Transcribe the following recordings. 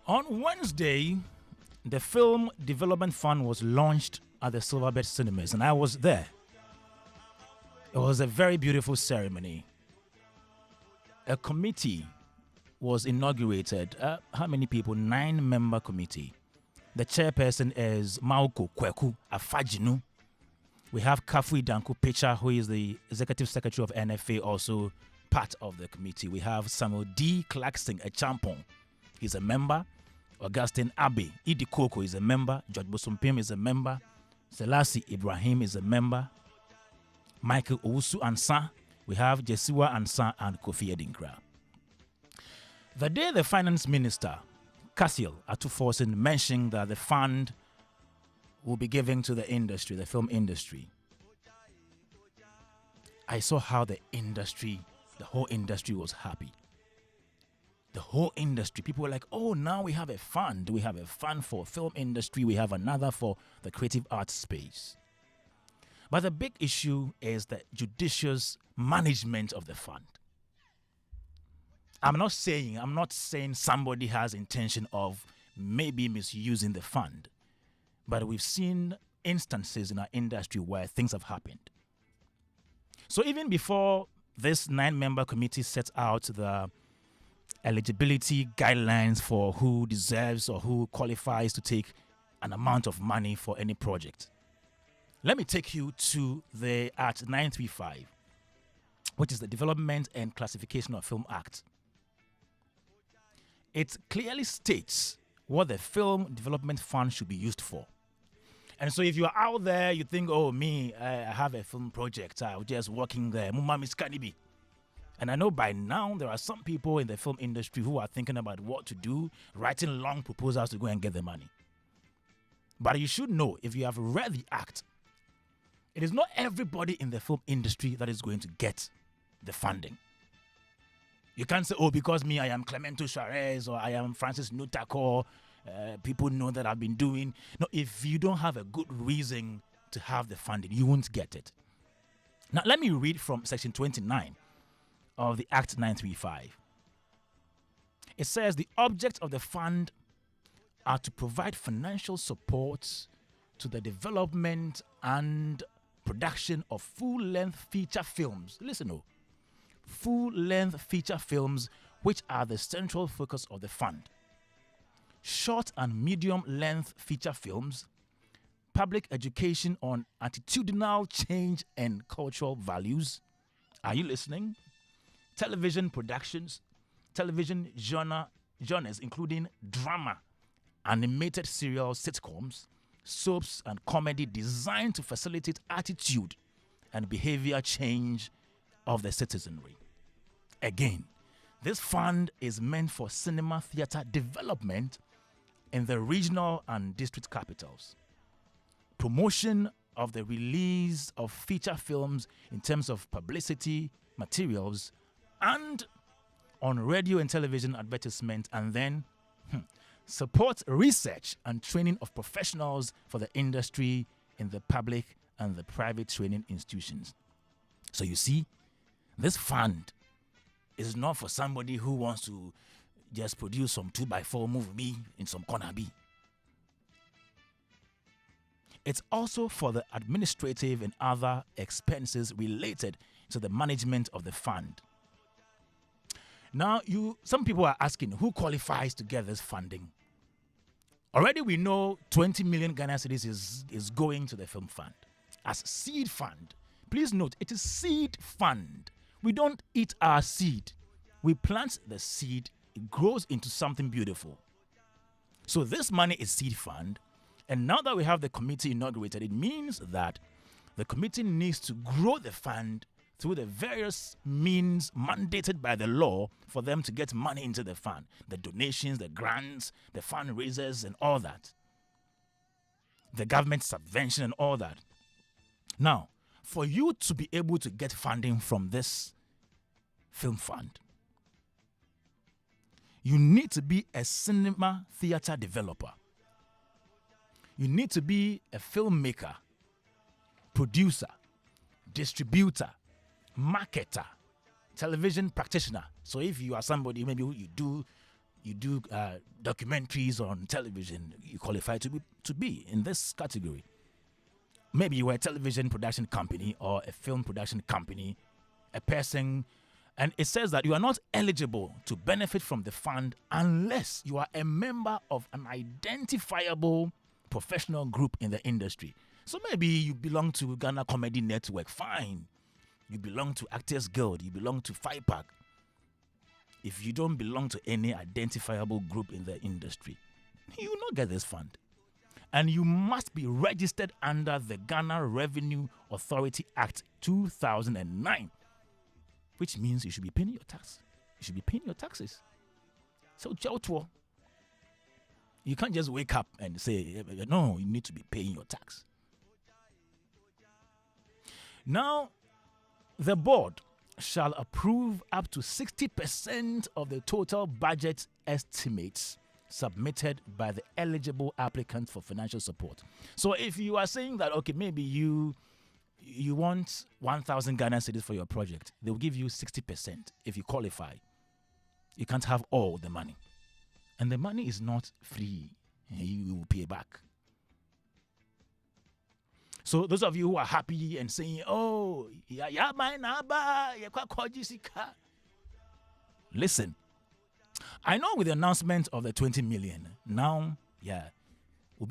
On Wednesday, the Film Development Fund was launched at the Silverbird Cinemas, and I was there. It was a very beautiful ceremony. A committee was inaugurated. How many people? 9-member committee. The chairperson is Mauko Kweku Afajinu. We have Kafui Danku Picha, who is the executive secretary of NFA, also part of the committee. We have Samuel D. Clarkson Echampong. He's a member. Augustine Abe Idikoko is a member. George Bosumpim is a member. Selassie Ibrahim is a member. Michael Owusu Ansa. We have Jesiwa Ansa and Kofi Edinkra. The day the finance minister, Cassiel Atuforsen, mentioned that the fund will be given to the industry, the film industry, I saw how the whole industry was happy. The whole industry, people were like, oh, now we have a fund. We have a fund for film industry. We have another for the creative arts space. But the big issue is the judicious management of the fund. I'm not saying somebody has intention of maybe misusing the fund, but we've seen instances in our industry where things have happened. So even before this 9-member committee sets out the eligibility guidelines for who deserves or who qualifies to take an amount of money for any project, let me take you to the Act 935, which is the Development and Classification of Film Act. It clearly states what the Film Development Fund should be used for. And so if you're out there, you think, oh, I have a film project, I'm just working there, and I know by now there are some people in the film industry who are thinking about what to do, writing long proposals to go and get the money. But you should know, if you have read the Act, it is not everybody in the film industry that is going to get the funding. You can't say, oh, because I am Clemento Charez or I am Francis Nutako, people know that I've been doing. No, if you don't have a good reason to have the funding, you won't get it. Now, let me read from Section 29 of the Act 935. It says the object of the fund are to provide financial support to the development and production of full-length feature films. Listen, full-length feature films, which are the central focus of the fund. Short and medium-length feature films, public education on attitudinal change and cultural values. Are you listening? Television productions, television genres including drama, animated serials, sitcoms, soaps, and comedy designed to facilitate attitude and behavior change of the citizenry. Again, this fund is meant for cinema theater development in the regional and district capitals, promotion of the release of feature films in terms of publicity, materials, and on radio and television advertisement, and then support research and training of professionals for the industry in the public and the private training institutions. So you see, this fund is not for somebody who wants to just produce some 2x4 movie in some corner B. It's also for the administrative and other expenses related to the management of the fund. Now, some people are asking, who qualifies to get this funding? Already we know 20 million Ghana cedis is going to the film fund as seed fund. Please note, it is seed fund. We don't eat our seed. We plant the seed, it grows into something beautiful. So this money is seed fund. And now that we have the committee inaugurated, it means that the committee needs to grow the fund through the various means mandated by the law for them to get money into the fund. The donations, the grants, the fundraisers, and all that. The government subvention and all that. Now, for you to be able to get funding from this film fund, you need to be a cinema theater developer. You need to be a filmmaker, producer, distributor, marketer, television practitioner. So if you are somebody, maybe you do you do documentaries on television, you qualify to be in this category. Maybe you were a television production company or a film production company, a person, and it says that you are not eligible to benefit from the fund unless you are a member of an identifiable professional group in the industry. So maybe you belong to Ghana Comedy Network, fine. You belong to Actors Guild, you belong to FIPAC. If you don't belong to any identifiable group in the industry, you will not get this fund. And you must be registered under the Ghana Revenue Authority Act 2009, which means you should be paying your tax. You should be paying your taxes. So, you can't just wake up and say, no, you need to be paying your tax. Now, the board shall approve up to 60% of the total budget estimates submitted by the eligible applicant for financial support. So if you are saying that, okay, maybe you want 1,000 Ghana cedis for your project, they'll give you 60% if you qualify. You can't have all the money. And the money is not free. You will pay back. So those of you who are happy and saying, oh, listen, I know with the announcement of the 20 million, now, but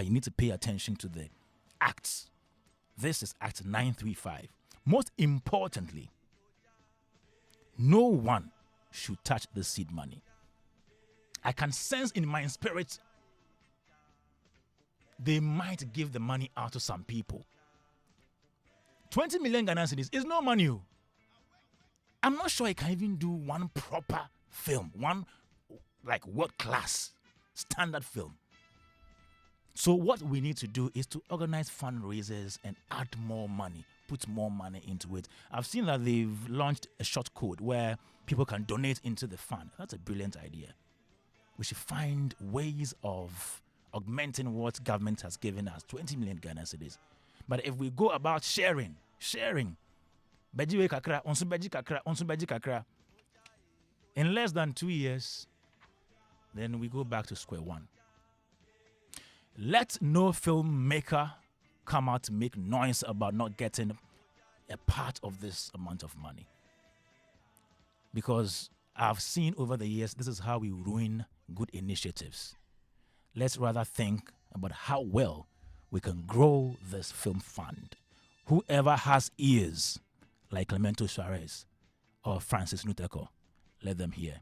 you need to pay attention to the acts. This is Act 935. Most importantly, no one should touch the seed money. I can sense in my spirit they might give the money out to some people. 20 million Ghana cedis is no money. I'm not sure I can even do one proper film, one like world-class standard film. So what we need to do is to organize fundraisers and add more money, put more money into it. I've seen that they've launched a short code where people can donate into the fund. That's a brilliant idea. We should find ways of augmenting what government has given us, 20 million Ghana cedis. But if we go about sharing, in less than 2 years, then we go back to square one. Let no filmmaker come out to make noise about not getting a part of this amount of money. Because I've seen over the years, this is how we ruin good initiatives. Let's rather think about how well we can grow this film fund. Whoever has ears, like Clemento Suarez or Francis Nuteko, let them hear.